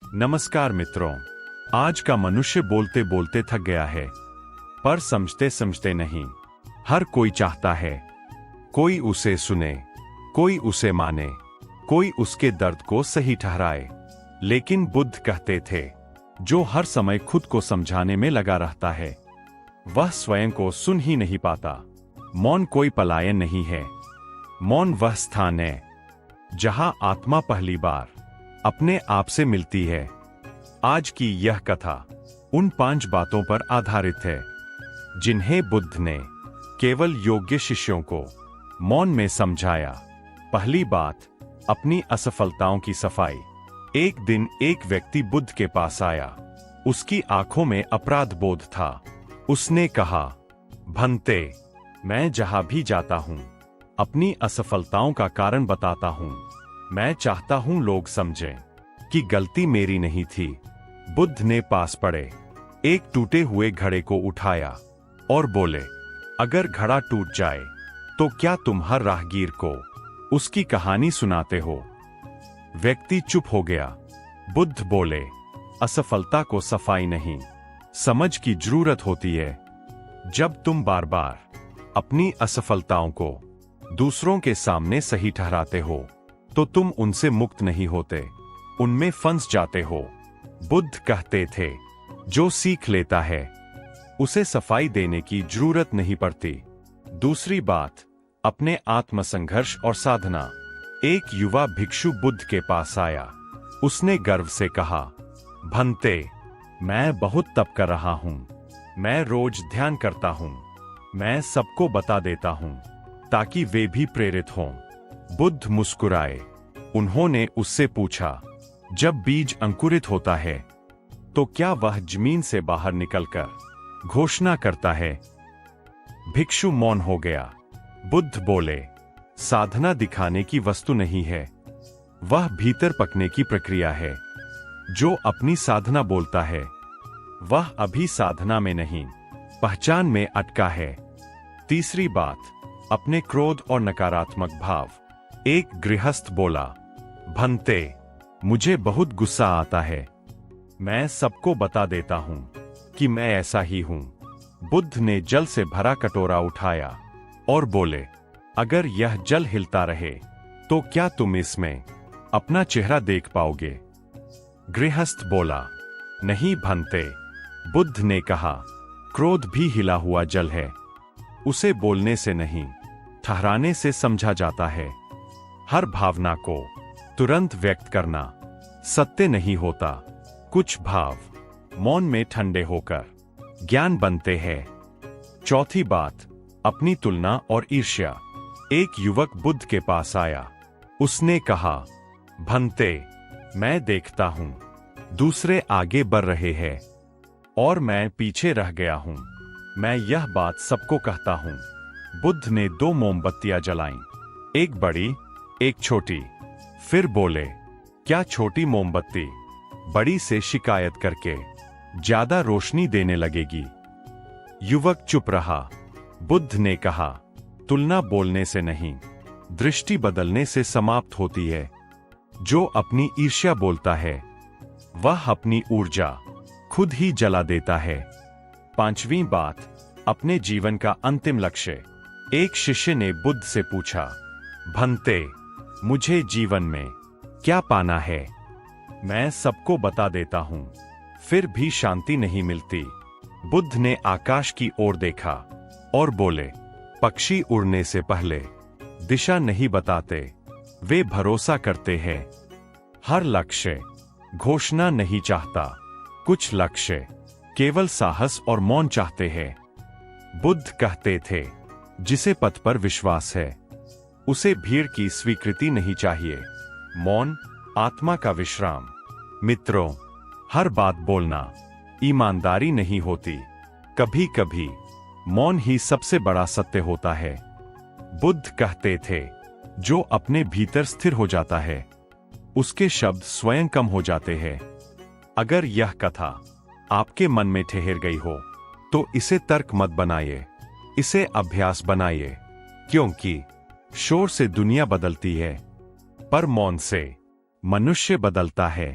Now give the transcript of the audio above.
नमस्कार मित्रों। आज का मनुष्य बोलते बोलते थक गया है, पर समझते समझते नहीं। हर कोई चाहता है कोई उसे सुने, कोई उसे माने, कोई उसके दर्द को सही ठहराए। लेकिन बुद्ध कहते थे, जो हर समय खुद को समझाने में लगा रहता है, वह स्वयं को सुन ही नहीं पाता। मौन कोई पलायन नहीं है। मौन वह स्थान है जहां आत्मा पहली बार अपने आप से मिलती है। आज की यह कथा उन 5 बातों पर आधारित है जिन्हें बुद्ध ने केवल योग्य शिष्यों को मौन में समझाया। पहली बात, अपनी असफलताओं की सफाई। एक दिन एक व्यक्ति बुद्ध के पास आया। उसकी आंखों में अपराध बोध था। उसने कहा, भंते, मैं जहां भी जाता हूं अपनी असफलताओं का कारण बताता हूं। मैं चाहता हूं लोग समझें कि गलती मेरी नहीं थी। बुद्ध ने पास पड़े एक टूटे हुए घड़े को उठाया और बोले, अगर घड़ा टूट जाए तो क्या तुम हर राहगीर को उसकी कहानी सुनाते हो? व्यक्ति चुप हो गया। बुद्ध बोले, असफलता को सफाई नहीं, समझ की जरूरत होती है। जब तुम बार बार अपनी असफलताओं को दूसरों के सामने सही ठहराते हो तो तुम उनसे मुक्त नहीं होते, उनमें फंस जाते हो। बुद्ध कहते थे, जो सीख लेता है उसे सफाई देने की जरूरत नहीं पड़ती। दूसरी बात, अपने आत्मसंघर्ष और साधना। एक युवा भिक्षु बुद्ध के पास आया। उसने गर्व से कहा, भंते, मैं बहुत तप कर रहा हूं। मैं रोज ध्यान करता हूं। मैं सबको बता देता हूं ताकि वे भी प्रेरित हों। बुद्ध मुस्कुराए। उन्होंने उससे पूछा, जब बीज अंकुरित होता है तो क्या वह जमीन से बाहर निकलकर घोषणा करता है? भिक्षु मौन हो गया। बुद्ध बोले, साधना दिखाने की वस्तु नहीं है, वह भीतर पकने की प्रक्रिया है। जो अपनी साधना बोलता है वह अभी साधना में नहीं, पहचान में अटका है। तीसरी बात, अपने क्रोध और नकारात्मक भाव। एक गृहस्थ बोला, भंते, मुझे बहुत गुस्सा आता है। मैं सबको बता देता हूं कि मैं ऐसा ही हूं। बुद्ध ने जल से भरा कटोरा उठाया और बोले, अगर यह जल हिलता रहे तो क्या तुम इसमें अपना चेहरा देख पाओगे? गृहस्थ बोला, नहीं भंते। बुद्ध ने कहा, क्रोध भी हिला हुआ जल है। उसे बोलने से नहीं, ठहराने से समझा जाता है। हर भावना को तुरंत व्यक्त करना सत्य नहीं होता। कुछ भाव मौन में ठंडे होकर ज्ञान बनते हैं। चौथी बात, अपनी तुलना और ईर्ष्या। एक युवक बुद्ध के पास आया। उसने कहा, भंते, मैं देखता हूं दूसरे आगे बढ़ रहे हैं और मैं पीछे रह गया हूं। मैं यह बात सबको कहता हूं। बुद्ध ने 2 मोमबत्तियां जलाईं, एक बड़ी एक छोटी। फिर बोले, क्या छोटी मोमबत्ती बड़ी से शिकायत करके ज्यादा रोशनी देने लगेगी? युवक चुप रहा। बुद्ध ने कहा, तुलना बोलने से नहीं, दृष्टि बदलने से समाप्त होती है। जो अपनी ईर्ष्या बोलता है वह अपनी ऊर्जा खुद ही जला देता है। 5वीं बात, अपने जीवन का अंतिम लक्ष्य। एक शिष्य ने बुद्ध से पूछा, भंते, मुझे जीवन में क्या पाना है? मैं सबको बता देता हूं, फिर भी शांति नहीं मिलती। बुद्ध ने आकाश की ओर देखा और बोले, पक्षी उड़ने से पहले दिशा नहीं बताते, वे भरोसा करते हैं। हर लक्ष्य घोषणा नहीं चाहता, कुछ लक्ष्य केवल साहस और मौन चाहते हैं। बुद्ध कहते थे, जिसे पथ पर विश्वास है उसे भीड़ की स्वीकृति नहीं चाहिए। मौन आत्मा का विश्राम। मित्रों, हर बात बोलना ईमानदारी नहीं होती। कभी कभी मौन ही सबसे बड़ा सत्य होता है। बुद्ध कहते थे, जो अपने भीतर स्थिर हो जाता है उसके शब्द स्वयं कम हो जाते हैं। अगर यह कथा आपके मन में ठहर गई हो तो इसे तर्क मत बनाइए, इसे अभ्यास बनाइए। क्योंकि शोर से दुनिया बदलती है, पर मौन से मनुष्य बदलता है।